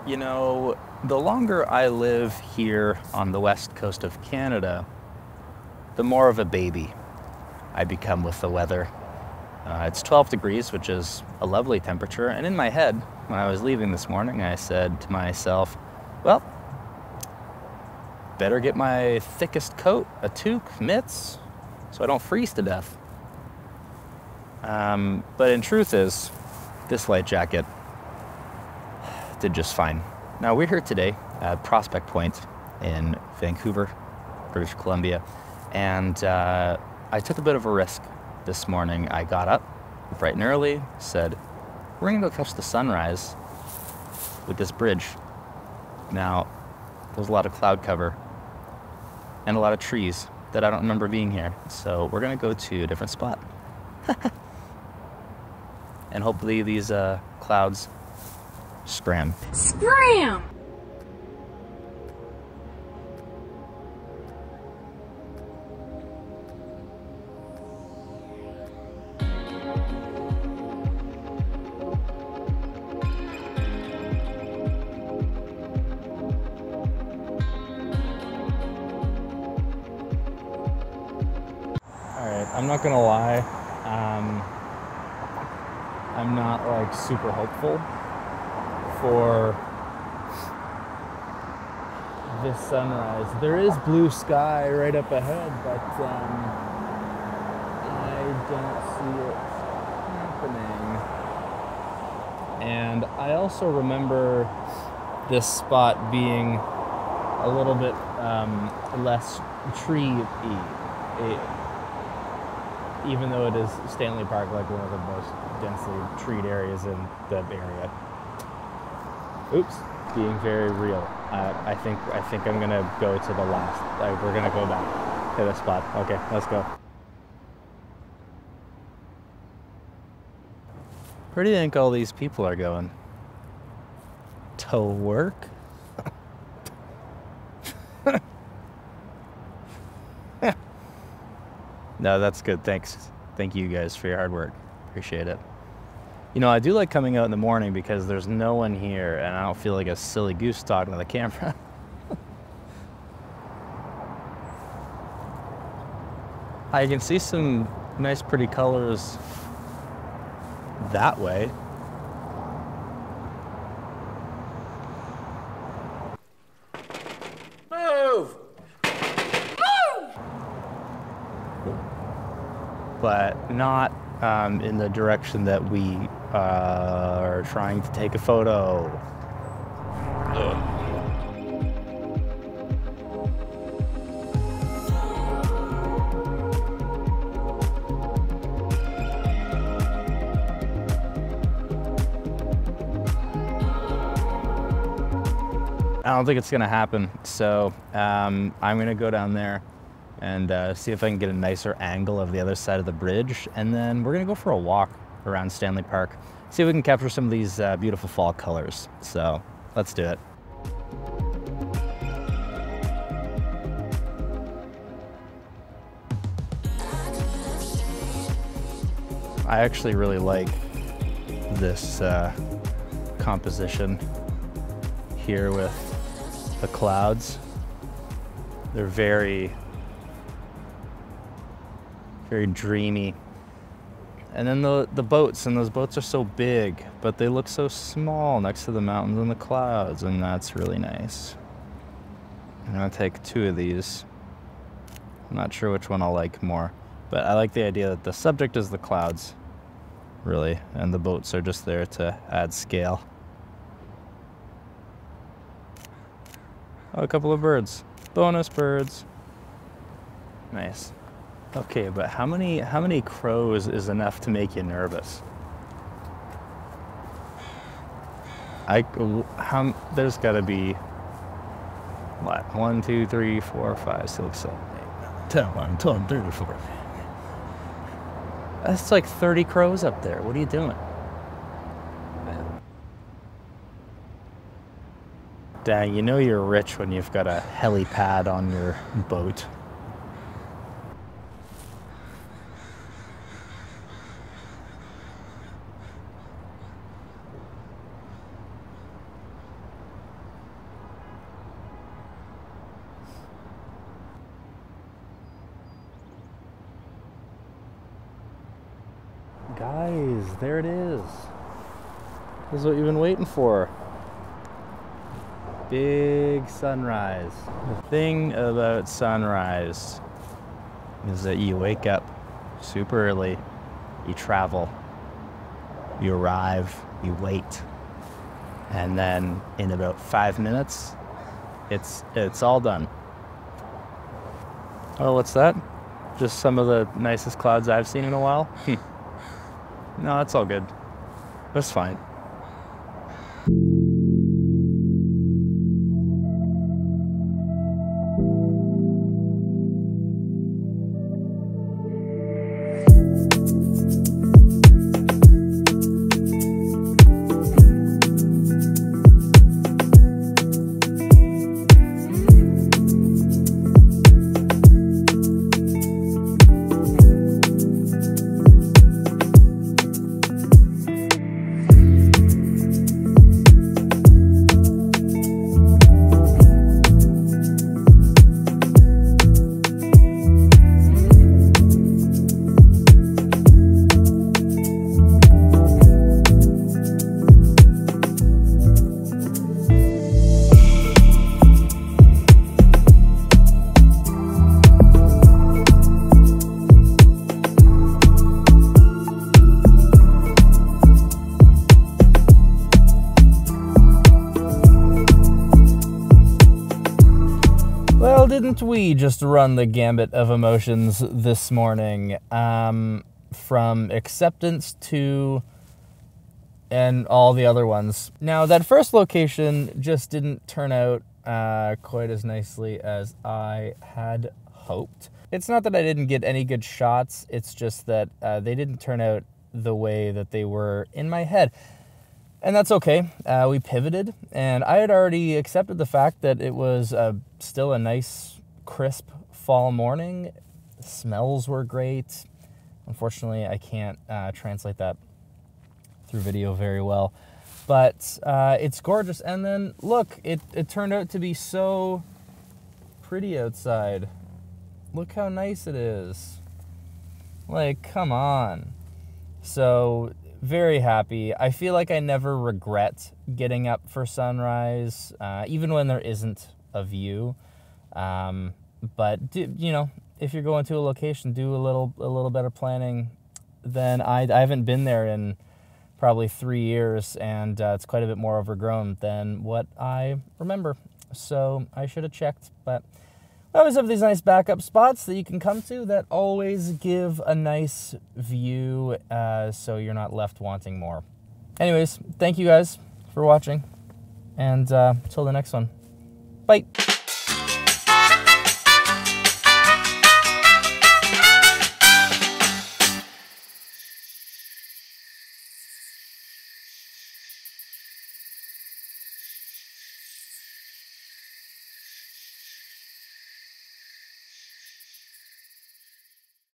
You know, the longer I live here on the west coast of Canada, the more of a baby I become with the weather. It's 12 degrees, which is a lovely temperature. And in my head, when I was leaving this morning, I said to myself, well, better get my thickest coat, a toque, mitts, so I don't freeze to death. But in truth is, this light jacket did just fine. Now we're here today at Prospect Point in Vancouver, British Columbia, and I took a bit of a risk this morning. I got up bright and early, said, we're gonna go catch the sunrise with this bridge. Now, there's a lot of cloud cover and a lot of trees that I don't remember being here, so we're gonna go to a different spot. And hopefully these clouds scram. Scram! Alright, I'm not gonna lie, I'm not like super hopeful for this sunrise. There is blue sky right up ahead, but I don't see it happening. And I also remember this spot being a little bit less tree-y, even though it is Stanley Park, like one of the most densely treed areas in the area. Oops, being very real. I think I'm gonna go to the last. We're gonna go back to the spot. Okay, let's go. Where do you think all these people are going? To work? No, that's good. Thanks. Thank you guys for your hard work. Appreciate it. You know, I do like coming out in the morning because there's no one here and I don't feel like a silly goose talking to the camera. I can see some nice pretty colors that way. Move! But not in the direction that we are trying to take a photo. Ugh. I don't think it's gonna happen, so I'm gonna go down there and see if I can get a nicer angle of the other side of the bridge, and then we're gonna go for a walk around Stanley Park, see if we can capture some of these beautiful fall colors. So let's do it. I actually really like this composition here with the clouds. They're very dreamy. And then the boats, and those boats are so big, but they look so small next to the mountains and the clouds, and that's really nice. I'm gonna take two of these. I'm not sure which one I'll like more, but I like the idea that the subject is the clouds, really, and the boats are just there to add scale. Oh, a couple of birds. Bonus birds. Nice. Okay, but how many crows is enough to make you nervous? There's gotta be, what, 1, 2, 3, 4, 5, 6, 7, 8, 10, 11, 12, 13, 14. That's like 30 crows up there. What are you doing? Dang, you know you're rich when you've got a helipad on your boat. Guys, there it is. This is what you've been waiting for. Big sunrise. The thing about sunrise is that you wake up super early, you travel, you arrive, you wait, and then in about 5 minutes, it's all done. Oh, what's that? Just some of the nicest clouds I've seen in a while? No, that's all good. That's fine. Well, didn't we just run the gambit of emotions this morning? From acceptance to and all the other ones. Now, that first location just didn't turn out quite as nicely as I had hoped. It's not that I didn't get any good shots, it's just that they didn't turn out the way that they were in my head. And that's okay. We pivoted, and I had already accepted the fact that it was still a nice, crisp fall morning. The smells were great. Unfortunately, I can't translate that through video very well. But it's gorgeous. And then, look, it turned out to be so pretty outside. Look how nice it is. Like, come on. So, very happy. I feel like I never regret getting up for sunrise, even when there isn't a view. But, you know, if you're going to a location, do a little better planning. Then I haven't been there in probably 3 years, and it's quite a bit more overgrown than what I remember. So I should have checked, but I always have these nice backup spots that you can come to that always give a nice view, so you're not left wanting more. Anyways, thank you guys for watching, and till the next one. Bye.